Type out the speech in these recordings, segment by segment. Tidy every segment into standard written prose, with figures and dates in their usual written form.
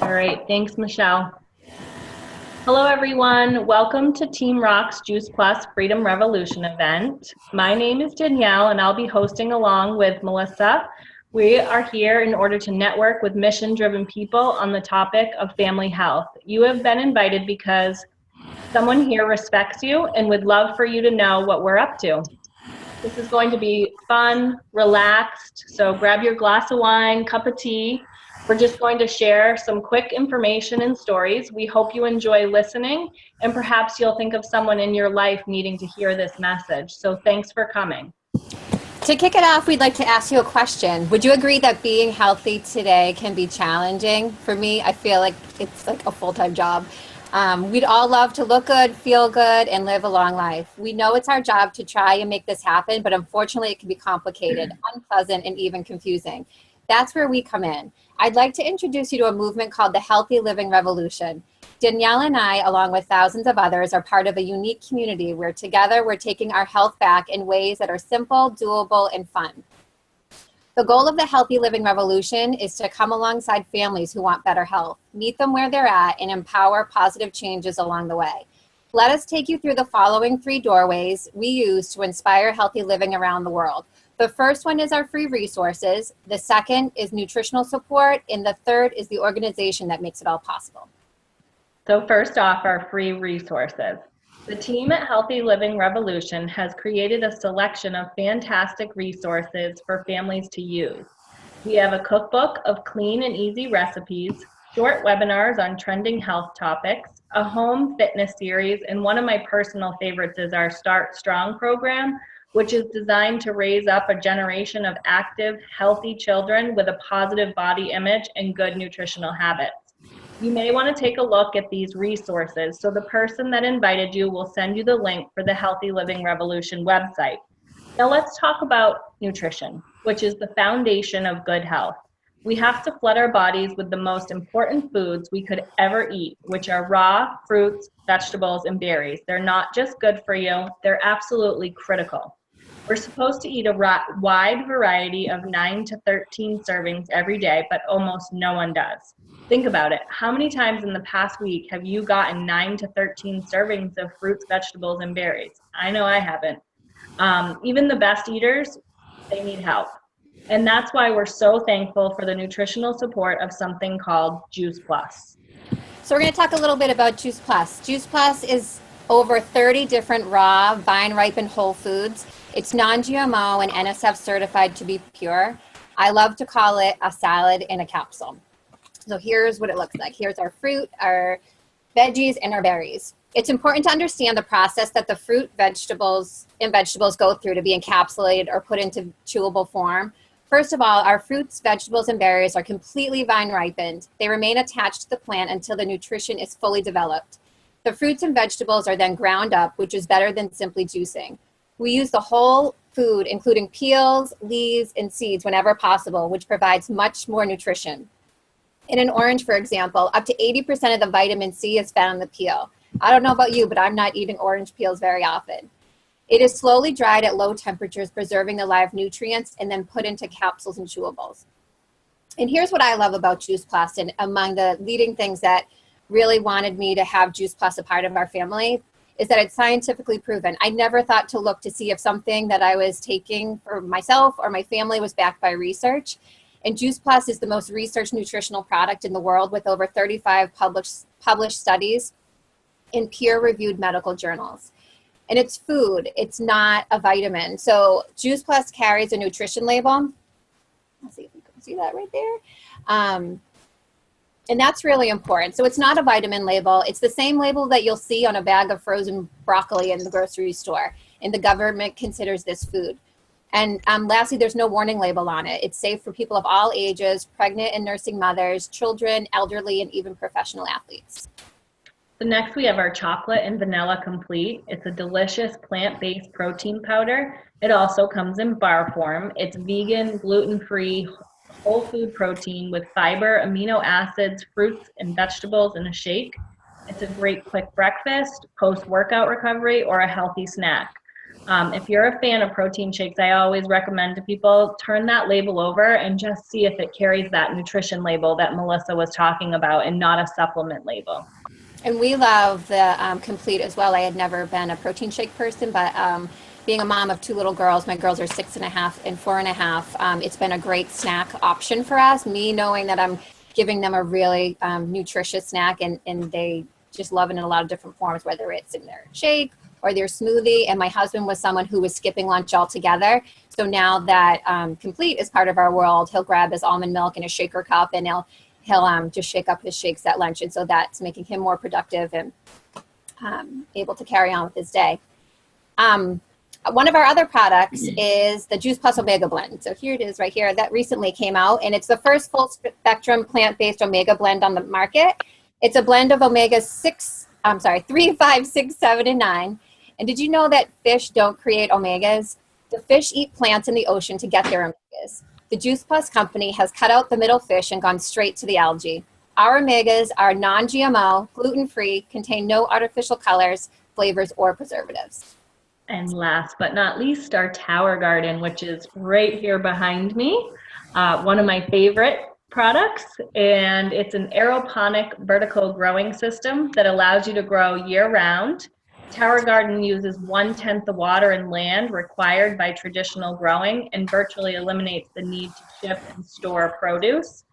All right, thanks, Michelle. Hello, everyone. Welcome to Team Rock's Juice Plus Freedom Revolution event. My name is Danielle, and I'll be hosting along with Melissa. We are here in order to network with mission-driven people on the topic of family health. You have been invited because someone here respects you and would love for you to know what we're up to. This is going to be fun, relaxed, so grab your glass of wine, cup of tea. We're just going to share some quick information and stories. We hope you enjoy listening, and perhaps you'll think of someone in your life needing to hear this message. So thanks for coming. To kick it off, we'd like to ask you a question. Would you agree that being healthy today can be challenging? For me, I feel like it's like a full-time job. We'd all love to look good, feel good, and live a long life. We know it's our job to try and make this happen, but unfortunately it can be complicated, unpleasant, and even confusing. That's where we come in. I'd like to introduce you to a movement called the Healthy Living Revolution. Danielle and I, along with thousands of others, are part of a unique community where together we're taking our health back in ways that are simple, doable, and fun. The goal of the Healthy Living Revolution is to come alongside families who want better health, meet them where they're at, and empower positive changes along the way. Let us take you through the following 3 doorways we use to inspire healthy living around the world. The first one is our free resources, the second is nutritional support, and the third is the organization that makes it all possible. So first off, our free resources. The team at Healthy Living Revolution has created a selection of fantastic resources for families to use. We have a cookbook of clean and easy recipes, short webinars on trending health topics, a home fitness series, and one of my personal favorites is our Start Strong program, which is designed to raise up a generation of active, healthy children with a positive body image and good nutritional habits. You may want to take a look at these resources, so the person that invited you will send you the link for the Healthy Living Revolution website. Now let's talk about nutrition, which is the foundation of good health. We have to flood our bodies with the most important foods we could ever eat, which are raw fruits, vegetables, and berries. They're not just good for you, they're absolutely critical. We're supposed to eat a wide variety of 9 to 13 servings every day, but almost no one does. Think about it. How many times in the past week have you gotten 9 to 13 servings of fruits, vegetables, and berries? I know I haven't. Even the best eaters, they need help. And that's why we're so thankful for the nutritional support of something called Juice Plus. So we're going to talk a little bit about Juice Plus. Juice Plus is over 30 different raw, vine-ripened whole foods. It's non-GMO and NSF certified to be pure. I love to call it a salad in a capsule. So here's what it looks like. Here's our fruit, our veggies, and our berries. It's important to understand the process that the fruit, vegetables go through to be encapsulated or put into chewable form. First of all, our fruits, vegetables, and berries are completely vine-ripened. They remain attached to the plant until the nutrition is fully developed. The fruits and vegetables are then ground up, which is better than simply juicing. We use the whole food, including peels, leaves, and seeds whenever possible, which provides much more nutrition. In an orange, for example, up to 80% of the vitamin C is found in the peel. I don't know about you, but I'm not eating orange peels very often. It is slowly dried at low temperatures, preserving the live nutrients, and then put into capsules and chewables. And here's what I love about Juice Plus, and among the leading things that really wanted me to have Juice Plus a part of our family, is that it's scientifically proven. I never thought to look to see if something that I was taking for myself or my family was backed by research. And Juice Plus is the most researched nutritional product in the world with over 35 published studies in peer-reviewed medical journals. And it's food, it's not a vitamin. So Juice Plus carries a nutrition label. Let's see if you can see that right there. And that's really important. So it's not a vitamin label. It's the same label that you'll see on a bag of frozen broccoli in the grocery store. And the government considers this food. And lastly, there's no warning label on it. It's safe for people of all ages, pregnant and nursing mothers, children, elderly, and even professional athletes. So next we have our chocolate and vanilla complete. It's a delicious plant-based protein powder. It also comes in bar form. It's vegan, gluten-free, whole food protein with fiber, amino acids, fruits, and vegetables in a shake. It's a great quick breakfast, post-workout recovery, or a healthy snack. If you're a fan of protein shakes, I always recommend to people turn that label over and just see if it carries that nutrition label that Melissa was talking about and not a supplement label. And we love the Complete as well. I had never been a protein shake person, but being a mom of two little girls, my girls are 6.5 and 4.5. It's been a great snack option for us. Me knowing that I'm giving them a really nutritious snack, and they just love it in a lot of different forms, whether it's in their shake or their smoothie. And my husband was someone who was skipping lunch altogether. So now that Complete is part of our world, he'll grab his almond milk in a shaker cup and he'll just shake up his shakes at lunch. And so that's making him more productive and able to carry on with his day. One of our other products is the Juice Plus Omega Blend. So here it is right here. That recently came out, and it's the first full spectrum plant-based omega blend on the market. It's a blend of omega 3, 5, 6, 7, and 9. And did you know that fish don't create omegas? The fish eat plants in the ocean to get their omegas. The Juice Plus company has cut out the middle fish and gone straight to the algae. Our omegas are non-GMO, gluten-free, contain no artificial colors, flavors, or preservatives. And last but not least, our Tower Garden, which is right here behind me. One of my favorite products, and it's an aeroponic vertical growing system that allows you to grow year-round. Tower Garden uses 1/10 the water and land required by traditional growing and virtually eliminates the need to ship and store produce.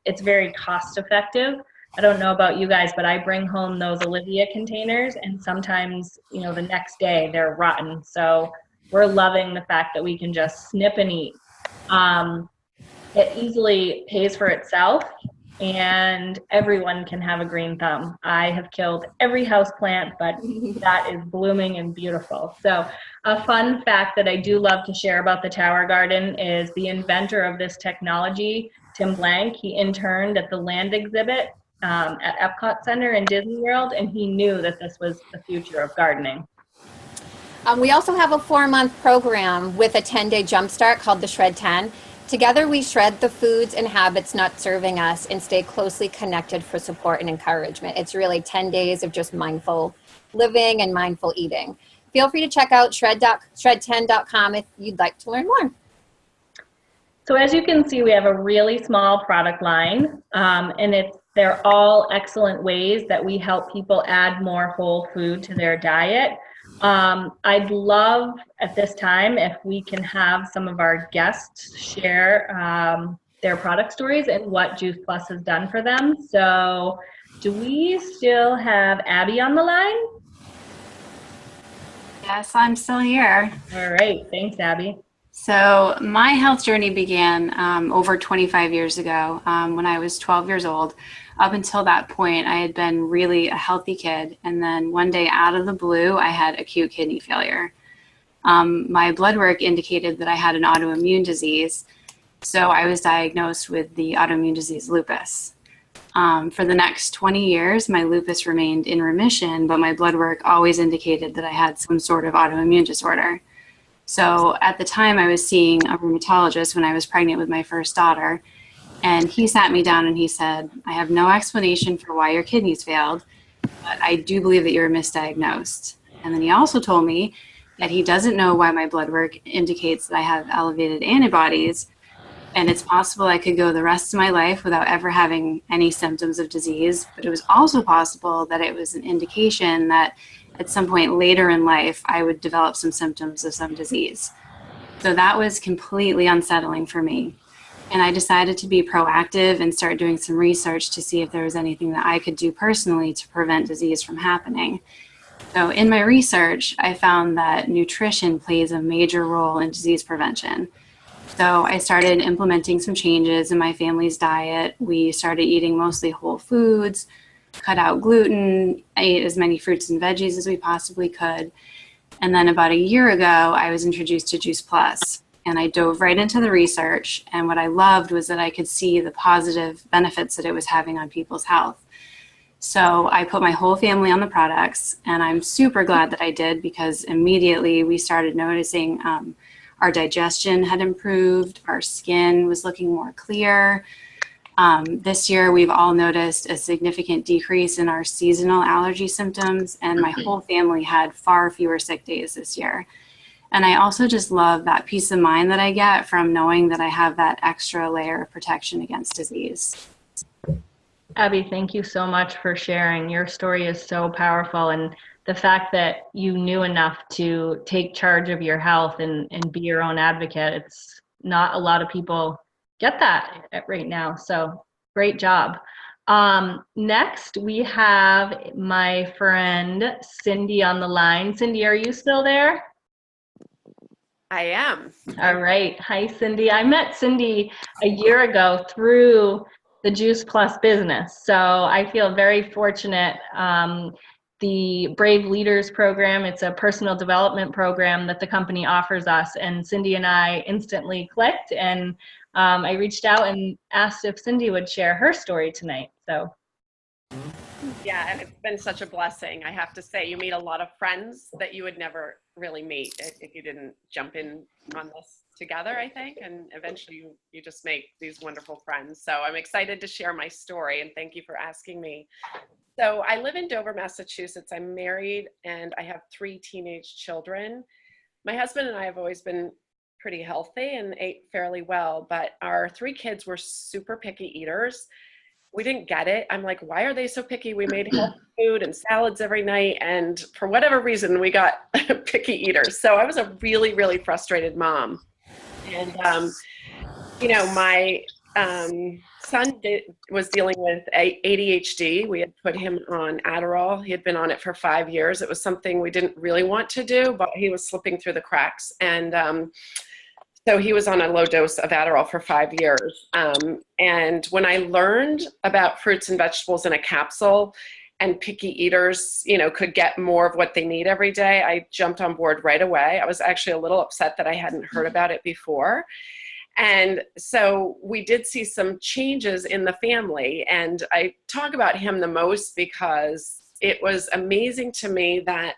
It's very cost effective. I don't know about you guys, but I bring home those Olivia containers, and sometimes, the next day they're rotten. So we're loving the fact that we can just snip and eat. It easily pays for itself, and everyone can have a green thumb. I have killed every house plant, but that is blooming and beautiful. So a fun fact that I do love to share about the Tower Garden is the inventor of this technology, Tim Blank. He interned at the land exhibit at Epcot Center in Disney World, and he knew that this was the future of gardening. We also have a 4-month program with a 10-day jumpstart called the Shred 10. Together, we shred the foods and habits not serving us and stay closely connected for support and encouragement. It's really 10 days of just mindful living and mindful eating. Feel free to check out shred10.com if you'd like to learn more. So as you can see, we have a really small product line, and they're all excellent ways that we help people add more whole food to their diet. I'd love at this time if we can have some of our guests share their product stories and what Juice Plus has done for them. So do we still have Abby on the line? Yes, I'm still here. All right, thanks, Abby. So my health journey began over 25 years ago when I was 12 years old. Up until that point, I had been really a healthy kid. And then one day out of the blue, I had acute kidney failure. My blood work indicated that I had an autoimmune disease. So I was diagnosed with the autoimmune disease lupus. For the next 20 years, my lupus remained in remission, but my blood work always indicated that I had some sort of autoimmune disorder. So at the time, I was seeing a rheumatologist when I was pregnant with my first daughter. And he sat me down and he said, I have no explanation for why your kidneys failed, but I do believe that you're misdiagnosed. And then he also told me that he doesn't know why my blood work indicates that I have elevated antibodies, and it's possible I could go the rest of my life without ever having any symptoms of disease, but it was also possible that it was an indication that at some point later in life, I would develop some symptoms of some disease. So that was completely unsettling for me. And I decided to be proactive and start doing some research to see if there was anything that I could do personally to prevent disease from happening. So in my research, I found that nutrition plays a major role in disease prevention. So I started implementing some changes in my family's diet. We started eating mostly whole foods, cut out gluten, I ate as many fruits and veggies as we possibly could. And then about a year ago, I was introduced to Juice Plus. And I dove right into the research, and what I loved was that I could see the positive benefits that it was having on people's health. So I put my whole family on the products, and I'm super glad that I did, because immediately we started noticing our digestion had improved, our skin was looking more clear. This year, we've all noticed a significant decrease in our seasonal allergy symptoms, and my whole family had far fewer sick days this year. And I also just love that peace of mind that I get from knowing that I have that extra layer of protection against disease. Abby, thank you so much for sharing. Your story is so powerful, and the fact that you knew enough to take charge of your health and be your own advocate, it's not a lot of people get that right now. So great job. Next, we have my friend Cindy on the line. Cindy, are you still there? I am. All right. Hi, Cindy. I met Cindy a year ago through the Juice Plus business. So I feel very fortunate. The Brave Leaders program, it's a personal development program that the company offers us. And Cindy and I instantly clicked, and I reached out and asked if Cindy would share her story tonight. So. Yeah, and it's been such a blessing. I have to say, you meet a lot of friends that you would never really meet if you didn't jump in on this together, I think. And eventually you just make these wonderful friends. So I'm excited to share my story, and thank you for asking me. So I live in Dover, Massachusetts. I'm married and I have 3 teenage children. My husband and I have always been pretty healthy and ate fairly well, but our 3 kids were super picky eaters. We didn't get it. I'm like, why are they so picky? We made healthy food and salads every night, and for whatever reason, we got picky eaters. So I was a really, really frustrated mom. And, my son was dealing with ADHD. We had put him on Adderall. He had been on it for 5 years. It was something we didn't really want to do, but he was slipping through the cracks. And so he was on a low dose of Adderall for 5 years. And when I learned about fruits and vegetables in a capsule and picky eaters, could get more of what they need every day, I jumped on board right away. I was actually a little upset that I hadn't heard about it before. And so we did see some changes in the family. And I talk about him the most because it was amazing to me that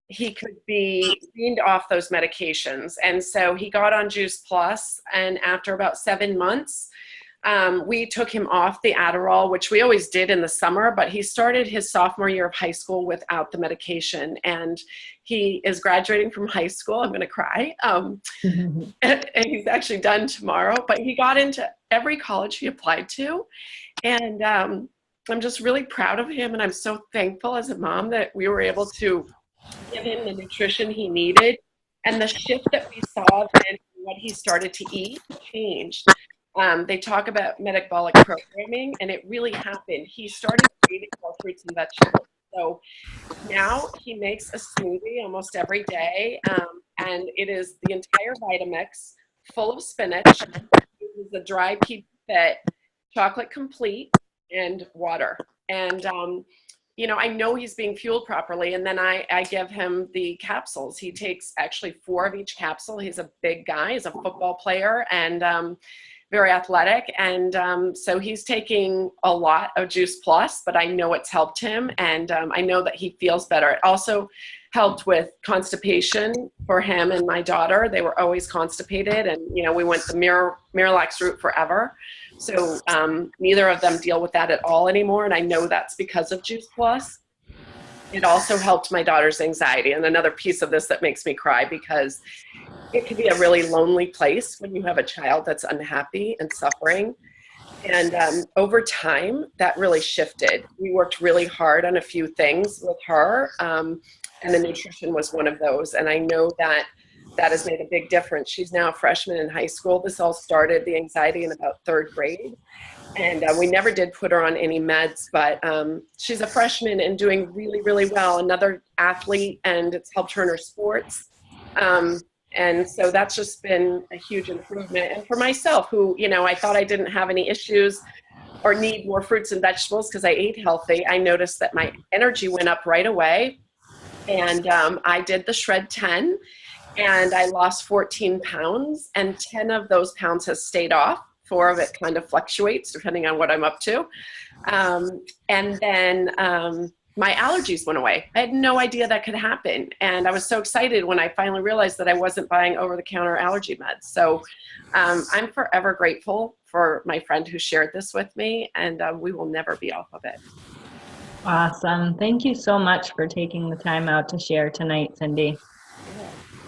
he could be weaned off those medications. And so he got on Juice Plus, and after about 7 months, we took him off the Adderall, which we always did in the summer, but he started his sophomore year of high school without the medication. And he is graduating from high school. I'm going to cry. And he's actually done tomorrow, but he got into every college he applied to. And I'm just really proud of him. And I'm so thankful as a mom that we were able to give him the nutrition he needed, and the shift that we saw in what he started to eat changed. They talk about metabolic programming, and it really happened. He started eating more fruits and vegetables. So now he makes a smoothie almost every day, and it is the entire Vitamix full of spinach. It is a dry pea fit, chocolate complete, and water. And I know he's being fueled properly, and then I give him the capsules. He takes actually 4 of each capsule. He's a big guy. He's a football player and very athletic. And so he's taking a lot of Juice Plus, but I know it's helped him, and I know that he feels better. It also helped with constipation for him and my daughter. They were always constipated, and we went the Miralax route forever. So neither of them deal with that at all anymore, and I know that's because of Juice Plus. It also helped my daughter's anxiety, and another piece of this that makes me cry, because it can be a really lonely place when you have a child that's unhappy and suffering. And over time, that really shifted. We worked really hard on a few things with her, and the nutrition was one of those. And I know that has made a big difference. She's now a freshman in high school. This all started, the anxiety, in about 3rd grade. And we never did put her on any meds, but she's a freshman and doing really, really well. Another athlete, and it's helped her in her sports. And so that's just been a huge improvement. And for myself, who, I thought I didn't have any issues or need more fruits and vegetables because I ate healthy, I noticed that my energy went up right away. And I did the Shred 10, and I lost 14 pounds, and 10 of those pounds has stayed off. 4 of it kind of fluctuates depending on what I'm up to. And then my allergies went away. I had no idea that could happen. And I was so excited when I finally realized that I wasn't buying over-the-counter allergy meds. So I'm forever grateful for my friend who shared this with me, and we will never be off of it. Awesome. Thank you so much for taking the time out to share tonight, Cindy.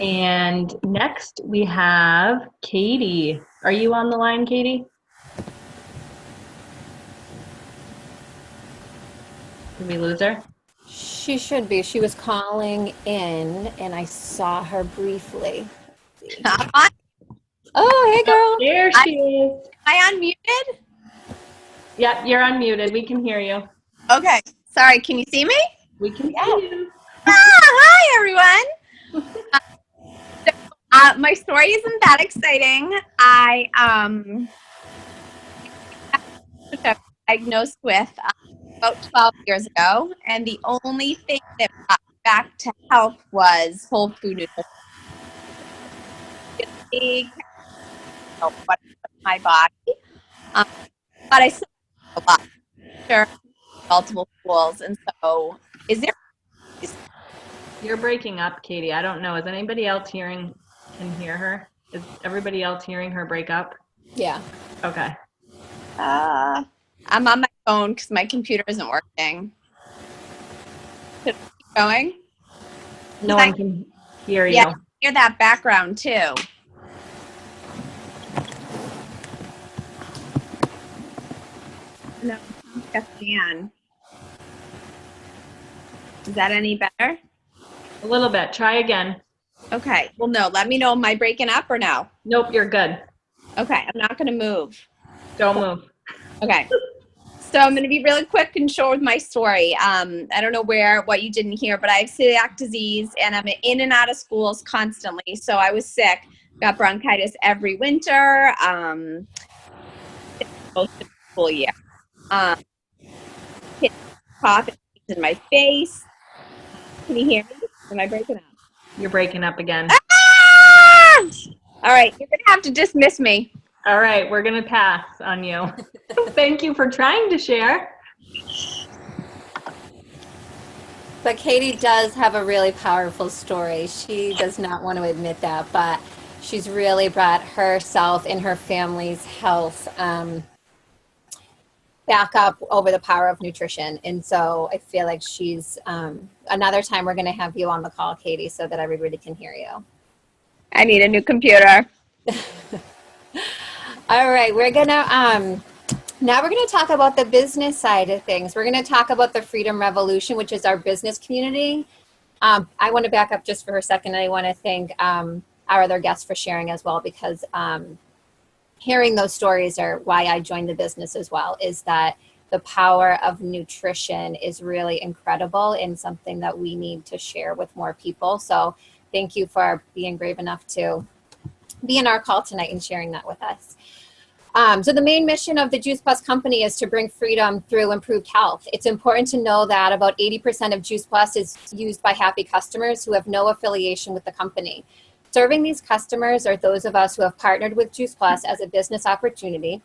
And next we have Katie. Are you on the line, Katie? Did we lose her? She should be. She was calling in, and I saw her briefly. Oh, hey, girl. There she is. Am I unmuted? Yep, you're unmuted. We can hear you. Okay. Sorry, can you see me? We can see you. Hi, everyone. My story isn't that exciting. I was diagnosed with about 12 years ago, and the only thing that brought me back to health was whole food nutrition. Really what it put in my body, but I still have a lot. Sure, multiple schools, and so is there? You're breaking up, Katie. I don't know. Is anybody else can hear her? Is everybody else hearing her break up? Yeah. Okay. I'm on my phone because my computer isn't working. Should I keep going? No one can hear you. Yeah, I hear that background too. No, yes, Dan. Is that any better? A little bit. Try again. Okay. Well, no. Let me know. Am I breaking up or no? Nope, you're good. Okay. I'm not going to move. Don't move. Okay. So I'm going to be really quick and short with my story. I don't know what you didn't hear, but I have celiac disease and I'm in and out of schools constantly. So I was sick, got bronchitis every winter, most of the school year. Cough in my face. Can you hear me? Am I breaking up? You're breaking up again. Ah! All right. You're going to have to dismiss me. All right, we're going to pass on you. Thank you for trying to share. But Katie does have a really powerful story. She does not want to admit that, but she's really brought herself and her family's health back up over the power of nutrition. And so I feel like she's, another time we're going to have you on the call, Katie, so that everybody can hear you. I need a new computer. All right, we're going to, now we're going to talk about the business side of things. We're going to talk about the Freedom Revolution, which is our business community. I want to back up just for a second. I want to thank our other guests for sharing as well, because hearing those stories are why I joined the business as well, is that the power of nutrition is really incredible and something that we need to share with more people. So thank you for being brave enough to be in our call tonight and sharing that with us. So the main mission of the Juice Plus company is to bring freedom through improved health. It's important to know that about 80% of Juice Plus is used by happy customers who have no affiliation with the company. Serving these customers are those of us who have partnered with Juice Plus as a business opportunity,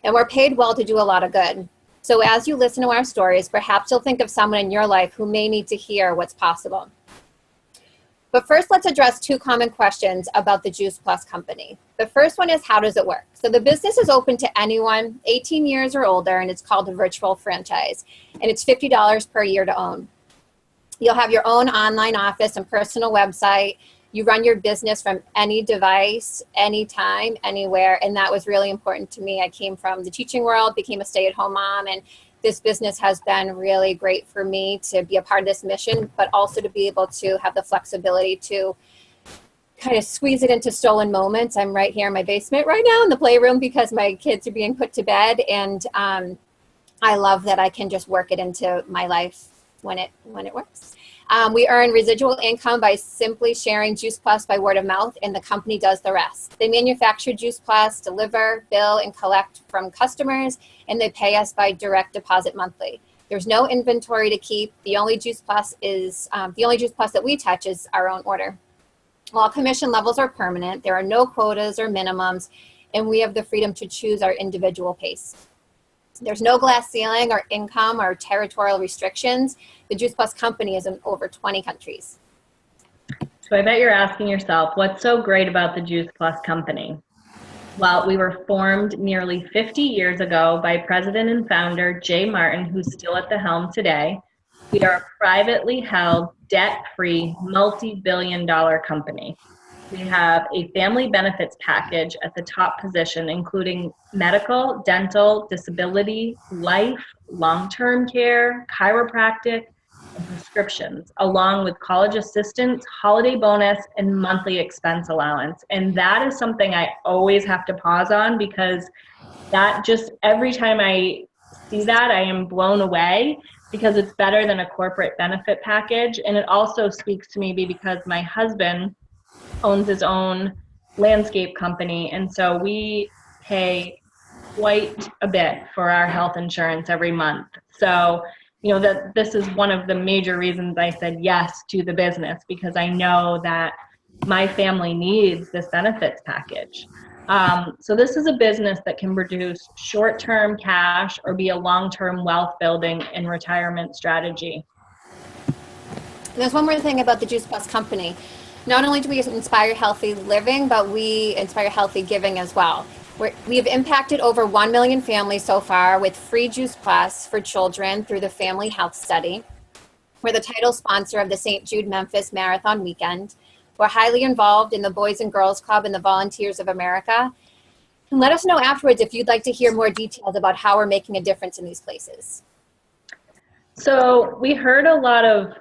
and we're paid well to do a lot of good. So as you listen to our stories, perhaps you'll think of someone in your life who may need to hear what's possible. But first, let's address two common questions about the Juice Plus company. The first one is, how does it work? So the business is open to anyone 18 years or older, and it's called a virtual franchise, and it's $50 per year to own. You'll have your own online office and personal website. You run your business from any device, anytime, anywhere, and that was really important to me. I came from the teaching world, became a stay-at-home mom, and this business has been really great for me to be a part of this mission, but also to be able to have the flexibility to kind of squeeze it into stolen moments. I'm right here in my basement right now in the playroom because my kids are being put to bed, and I love that I can just work it into my life when it works. We earn residual income by simply sharing Juice Plus by word of mouth, and the company does the rest. They manufacture Juice Plus, deliver, bill, and collect from customers, and they pay us by direct deposit monthly. There's no inventory to keep. The only Juice Plus that we touch is our own order. All commission levels are permanent. There are no quotas or minimums, and we have the freedom to choose our individual pace. There's no glass ceiling or income or territorial restrictions. The Juice Plus company is in over 20 countries. So I bet you're asking yourself, what's so great about the Juice Plus company? Well, we were formed nearly 50 years ago by President and founder Jay Martin, who's still at the helm today. We are a privately held, debt-free, multi-billion-dollar company. We have a family benefits package at the top position, including medical, dental, disability, life, long-term care, chiropractic, and prescriptions, along with college assistance, holiday bonus, and monthly expense allowance. And that is something I always have to pause on, because that just, every time I see that, I am blown away, because it's better than a corporate benefit package. And it also speaks to me because my husband owns his own landscape company, and so we pay quite a bit for our health insurance every month. So, that this is one of the major reasons I said yes to the business, because I know that my family needs this benefits package. So this is a business that can produce short-term cash or be a long-term wealth building and retirement strategy. There's one more thing about the Juice Plus company. Not only do we inspire healthy living, but we inspire healthy giving as well. We have impacted over 1 million families so far with free Juice Plus for children through the Family Health Study. We're the title sponsor of the St. Jude Memphis Marathon Weekend. We're highly involved in the Boys and Girls Club and the Volunteers of America. And let us know afterwards if you'd like to hear more details about how we're making a difference in these places. So we heard a lot of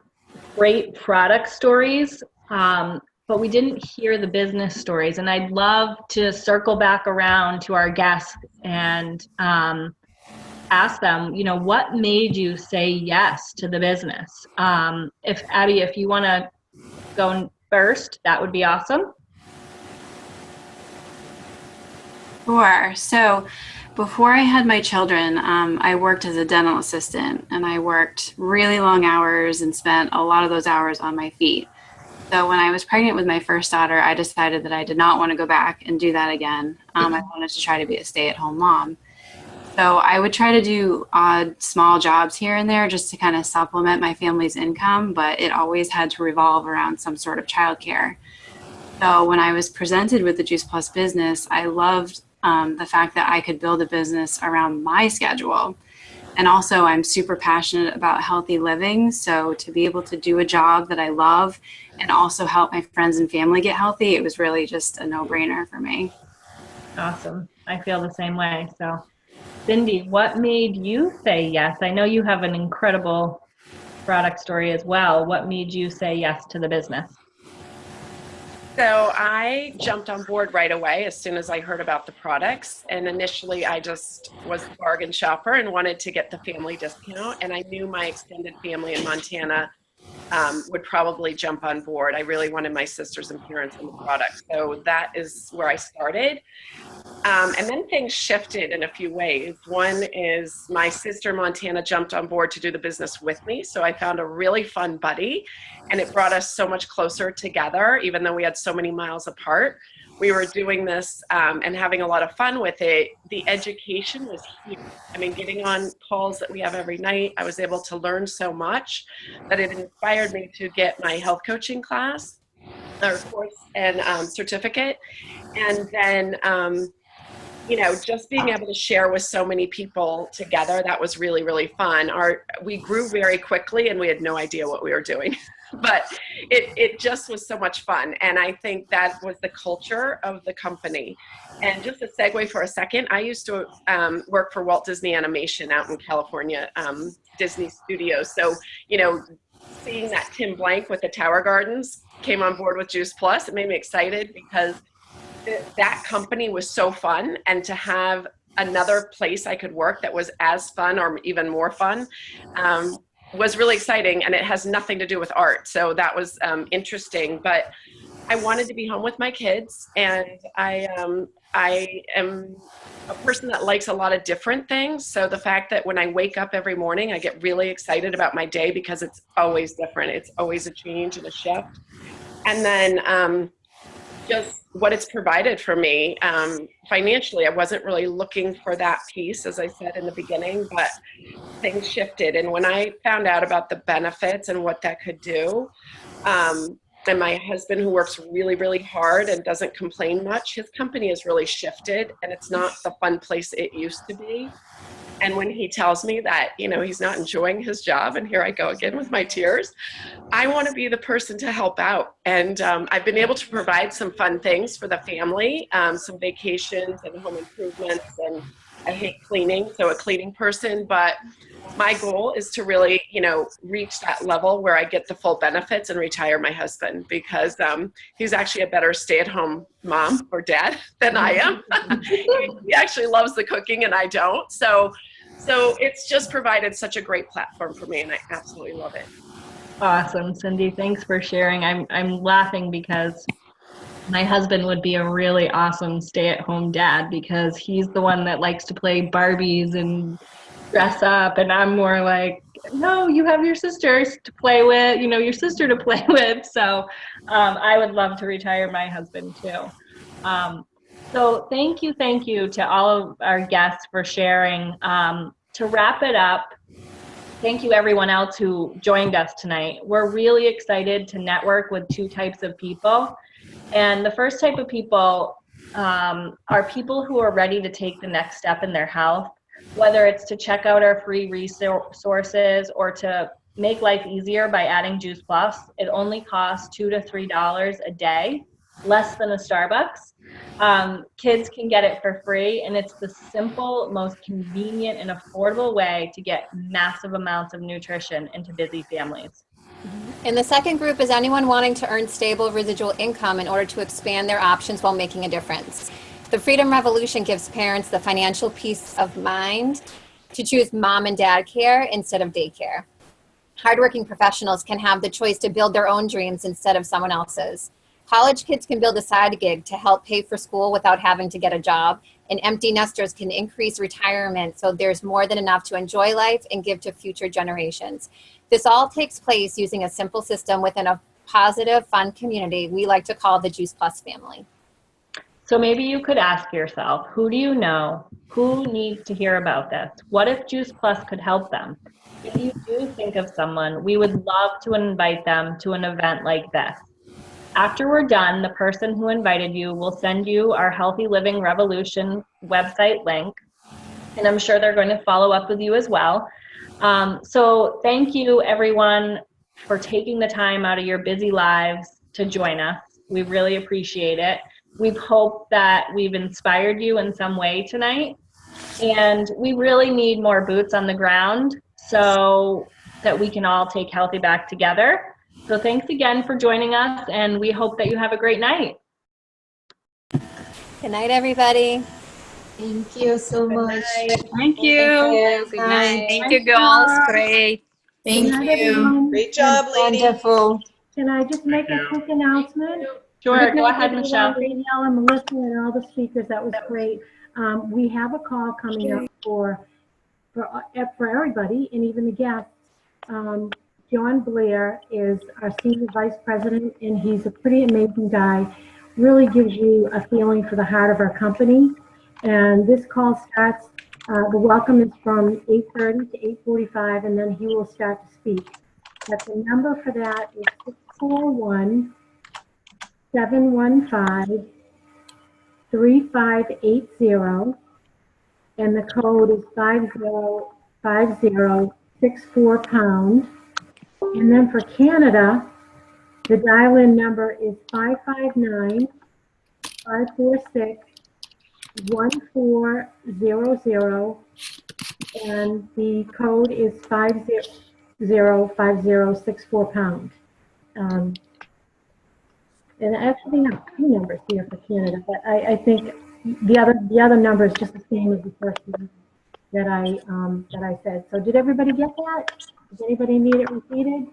great product stories, but we didn't hear the business stories. And I'd love to circle back around to our guests and ask them, what made you say yes to the business? If Abby, if you want to go first, that would be awesome. Sure. So before I had my children, I worked as a dental assistant, and I worked really long hours and spent a lot of those hours on my feet. So when I was pregnant with my first daughter, I decided that I did not want to go back and do that again. I wanted to try to be a stay-at-home mom. So I would try to do odd, small jobs here and there just to kind of supplement my family's income, but it always had to revolve around some sort of childcare. So when I was presented with the Juice Plus business, I loved the fact that I could build a business around my schedule. And also, I'm super passionate about healthy living. So to be able to do a job that I love and also help my friends and family get healthy, it was really just a no-brainer for me. Awesome. I feel the same way. So, Cindy, what made you say yes? I know you have an incredible product story as well. What made you say yes to the business? So I jumped on board right away as soon as I heard about the products. And initially I just was a bargain shopper and wanted to get the family discount. And I knew my extended family in Montana would probably jump on board. I really wanted my sisters and parents in the product. So that is where I started. And then things shifted in a few ways. One is my sister in Montana jumped on board to do the business with me. So I found a really fun buddy, and it brought us so much closer together, even though we had so many miles apart. We were doing this and having a lot of fun with it. The education was huge. I mean, getting on calls that we have every night, I was able to learn so much that it inspired me to get my health coaching class or course and certificate. And then, just being able to share with so many people together, that was really, really fun. We grew very quickly and we had no idea what we were doing. But it just was so much fun. And I think that was the culture of the company. And just a segue for a second, I used to work for Walt Disney Animation out in California, Disney Studios. So, seeing that Tim Blank with the Tower Gardens came on board with Juice Plus, it made me excited because that company was so fun. And to have another place I could work that was as fun or even more fun, was really exciting, and it has nothing to do with art. So that was interesting, but I wanted to be home with my kids, and I am a person that likes a lot of different things. So the fact that when I wake up every morning, I get really excited about my day because it's always different. It's always a change and a shift. And then just what it's provided for me financially. I wasn't really looking for that piece, as I said in the beginning, but things shifted. And when I found out about the benefits and what that could do, And my husband, who works really, really hard and doesn't complain much, his company has really shifted, and it's not the fun place it used to be. And when he tells me that, he's not enjoying his job, and here I go again with my tears, I want to be the person to help out. And I've been able to provide some fun things for the family, some vacations and home improvements. And I hate cleaning, so a cleaning person. But my goal is to really, reach that level where I get the full benefits and retire my husband, because he's actually a better stay-at-home mom or dad than I am. He actually loves the cooking and I don't. So it's just provided such a great platform for me, and I absolutely love it. Awesome, Cindy. Thanks for sharing. I'm laughing because my husband would be a really awesome stay-at-home dad, because he's the one that likes to play Barbies and dress up, and I'm more like, no, you have your sisters to play with, your sister to play with. So I would love to retire my husband too. So thank you to all of our guests for sharing. To wrap it up, thank you everyone else who joined us tonight. We're really excited to network with two types of people. And the first type of people are people who are ready to take the next step in their health, whether it's to check out our free resources or to make life easier by adding Juice Plus. It only costs $2 to $3 a day, less than a Starbucks. Kids can get it for free, and it's the simple, most convenient and affordable way to get massive amounts of nutrition into busy families. And the second group is anyone wanting to earn stable residual income in order to expand their options while making a difference. The Freedom Revolution gives parents the financial peace of mind to choose mom and dad care instead of daycare. Hardworking professionals can have the choice to build their own dreams instead of someone else's. College kids can build a side gig to help pay for school without having to get a job. And empty nesters can increase retirement so there's more than enough to enjoy life and give to future generations. This all takes place using a simple system within a positive, fun community we like to call the Juice Plus family. So maybe you could ask yourself, who do you know? Who needs to hear about this? What if Juice Plus could help them? If you do think of someone, we would love to invite them to an event like this. After we're done, the person who invited you will send you our Healthy Living Revolution website link, and I'm sure they're going to follow up with you as well. So thank you, everyone, for taking the time out of your busy lives to join us. We really appreciate it. We hope that we've inspired you in some way tonight, and we really need more boots on the ground so that we can all take Healthy back together. So thanks again for joining us, and we hope that you have a great night. Good night, everybody. Thank you so much. Thank you. Good night. Thank you, girls. Great. Thank Good night, you. everyone. Great job, lady. Wonderful. Can I just make a quick announcement? Sure, Good go night, ahead, everyone. Michelle. Danielle and Melissa and all the speakers, that was great. We have a call coming up for everybody and even the guests. John Blair is our Senior Vice President, and he's a pretty amazing guy. Really gives you a feeling for the heart of our company. And this call starts, the welcome is from 8:30 to 8:45, and then he will start to speak. But the number for that is 641-715-3580, and the code is 505064#. And then for Canada, the dial-in number is 559-546-1400, and the code is 505064#. And I actually have two numbers here for Canada, but I think the other number is just the same as the first one that I said. So did everybody get that? Does anybody need it repeated?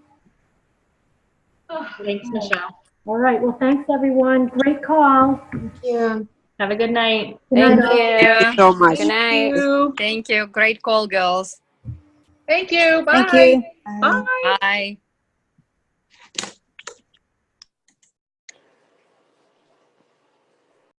Thanks, Michelle. All right. Well, thanks everyone. Great call. Thank you. Have a good night. Good night, all. Thank Thank you so much. Good night. Thank you. Great call, girls. Thank you. Bye. Thank you. Bye. Bye.